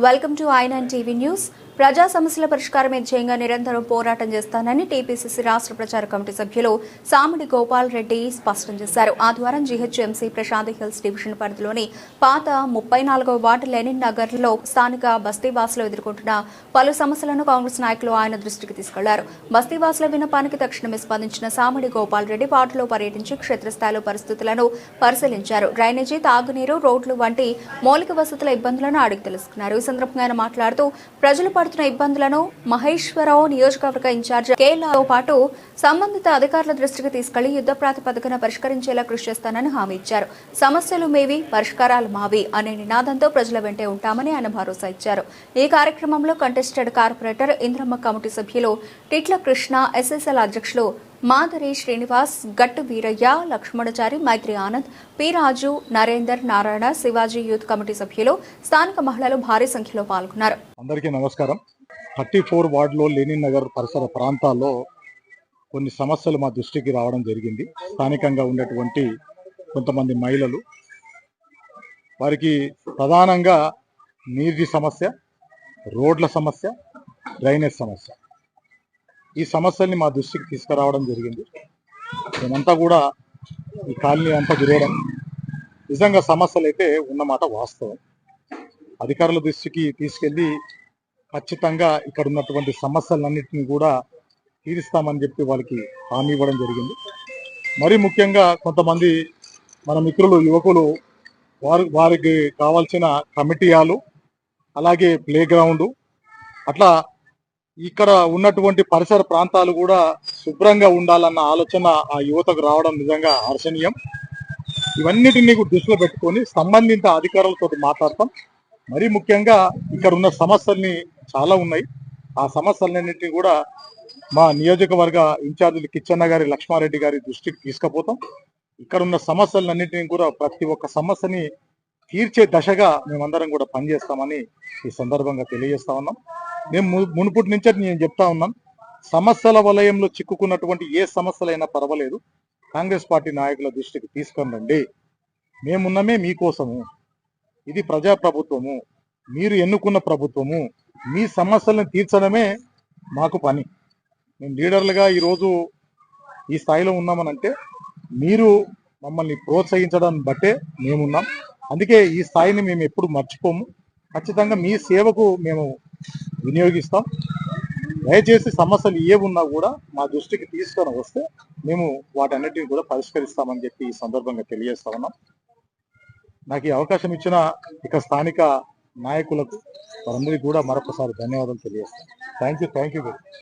Welcome to ఐ9 TV news. ప్రజా సమస్యల పరిష్కారమే ధ్యేయంగా నిరంతరం పోరాటం చేస్తానని టీపీసీసీ రాష్ట్ర ప్రచార కమిటీ సభ్యులు సామిడి గోపాల్ రెడ్డి స్పష్టం చేశారు. ఆదివారం జీహెచ్ఎంసీ ప్రశాంత్ హిల్స్ డివిజన్ పరిధిలోని పాత 34వ వార్డు లెనిన్ నగర్ లో స్థానిక బస్తీవాసులు ఎదుర్కొంటున్న పలు సమస్యలను కాంగ్రెస్ నాయకులు ఆయన దృష్టికి తీసుకెళ్లారు. బస్తీవాసుల విన్నపానికి తక్షణమే స్పందించిన సామిడి గోపాల్ రెడ్డి వార్డులో పర్యటించి క్షేత్రస్థాయిలో పరిస్థితులను పరిశీలించారు. డ్రైనేజీ, తాగునీరు, రోడ్లు వంటి మౌలిక వసతుల ఇబ్బందులను అడిగి తెలుసుకున్నారు. ఈ సందర్భంగా ఆయన మాట్లాడుతూ ప్రజలు పడుతున్న ఇబ్బందులను మహేశ్వరరావు నియోజకవర్గ ఇన్ఛార్జ్ కేలాతో పాటు సంబంధిత అధికారుల దృష్టికి తీసుకెళ్లి యుద్ధ ప్రాతిపదికన పరిష్కరించేలా కృషి చేస్తానని హామీ ఇచ్చారు. సమస్యలు మేవి, పరిష్కారాలు మావి అనే నినాదంతో ప్రజల వెంటే ఉంటామని ఆయన భరోసా ఇచ్చారు. ఈ కార్యక్రమంలో కంటెస్టెడ్ కార్పొరేటర్ ఇంద్రమ్మ కమిటీ సభ్యులు టిట్ల కృష్ణ, ఎస్ఎస్ఎల్ అధ్యక్షులు మాధరి శ్రీనివాస్, గట్టు వీరయ్య, లక్ష్మణచారి, మైత్రి ఆనంద్, పి రాజు, నరేందర్, నారాయణ, శివాజీ యూత్ కమిటీ సభ్యులు, స్థానిక మహిళలు భారీ సంఖ్యలో పాల్గొన్నారు. అందరికీ నమస్కారం. 34 వార్డులో లెనిన్ నగర్ పరిసర ప్రాంతాల్లో కొన్ని సమస్యలు మా దృష్టికి రావడం జరిగింది. స్థానికంగా ఉన్నటువంటి కొంతమంది మహిళలు, వారికి ప్రధానంగా నీటి సమస్య, రోడ్ల సమస్య, డ్రైనేజ్ సమస్య, ఈ సమస్యల్ని మా దృష్టికి తీసుకురావడం జరిగింది. మేమంతా కూడా ఈ కాలనీ అంతా తిరగడం, నిజంగా సమస్యలు అయితే ఉన్నమాట వాస్తవం. అధికారుల దృష్టికి తీసుకెళ్లి ఖచ్చితంగా ఇక్కడ ఉన్నటువంటి సమస్యలన్నింటినీ కూడా తీరుస్తామని చెప్పి వాళ్ళకి హామీ ఇవ్వడం జరిగింది. మరీ ముఖ్యంగా కొంతమంది మన మిత్రులు, యువకులు వారికి కావాల్సిన కమిటీ హాలు, అలాగే ప్లే గ్రౌండ్, అట్లా ఇక్కడ ఉన్నటువంటి పరిసర ప్రాంతాలు కూడా శుభ్రంగా ఉండాలన్న ఆలోచన ఆ యువతకు రావడం నిజంగా హర్షణీయం. ఇవన్నిటినీ దృష్టిలో పెట్టుకొని సంబంధిత అధికారులతో మాట్లాడతాం. మరీ ముఖ్యంగా ఇక్కడ ఉన్న సమస్యల్ని చాలా ఉన్నాయి. ఆ సమస్యలన్నింటినీ కూడా మా నియోజకవర్గ ఇన్ఛార్జీలు కిచ్చన్న గారి, లక్ష్మారెడ్డి గారి దృష్టికి తీసుకుపోతాం. ఇక్కడ ఉన్న సమస్యలన్నింటినీ కూడా ప్రతి ఒక్క సమస్యని తీర్చే దశగా మేమందరం కూడా పనిచేస్తామని ఈ సందర్భంగా తెలియజేస్తా ఉన్నాం. మేము మునుపటి నుంచే నేను చెప్తా ఉన్నాను, సమస్యల వలయంలో చిక్కుకున్నటువంటి ఏ సమస్యలైనా పర్వాలేదు, కాంగ్రెస్ పార్టీ నాయకుల దృష్టికి తీసుకురండి. మేమున్నమే మీకోసము, ఇది ప్రజాప్రభుత్వము, మీరు ఎన్నుకున్న ప్రభుత్వము, మీ సమస్యలను తీర్చడమే మాకు పని. మేము లీడర్లుగా ఈరోజు ఈ స్థాయిలో ఉన్నామనంటే మీరు మమ్మల్ని ప్రోత్సహించడం బట్టే మేమున్నాం. అందుకే ఈ స్థాయిని మేము ఎప్పుడు మర్చిపోము. ఖచ్చితంగా మీ సేవకు మేము వినియోగిస్తాం. దయచేసి సమస్యలు ఏమున్నా కూడా మా దృష్టికి తీసుకొని వస్తే మేము వాటన్నిటిని కూడా పరిష్కరిస్తామని చెప్పి ఈ సందర్భంగా తెలియజేస్తా ఉన్నాం. నాకు ఈ అవకాశం ఇచ్చిన ఇక స్థానిక నాయకులకు వారందరికీ కూడా మరొకసారి ధన్యవాదాలు తెలియజేస్తాం. Thank you.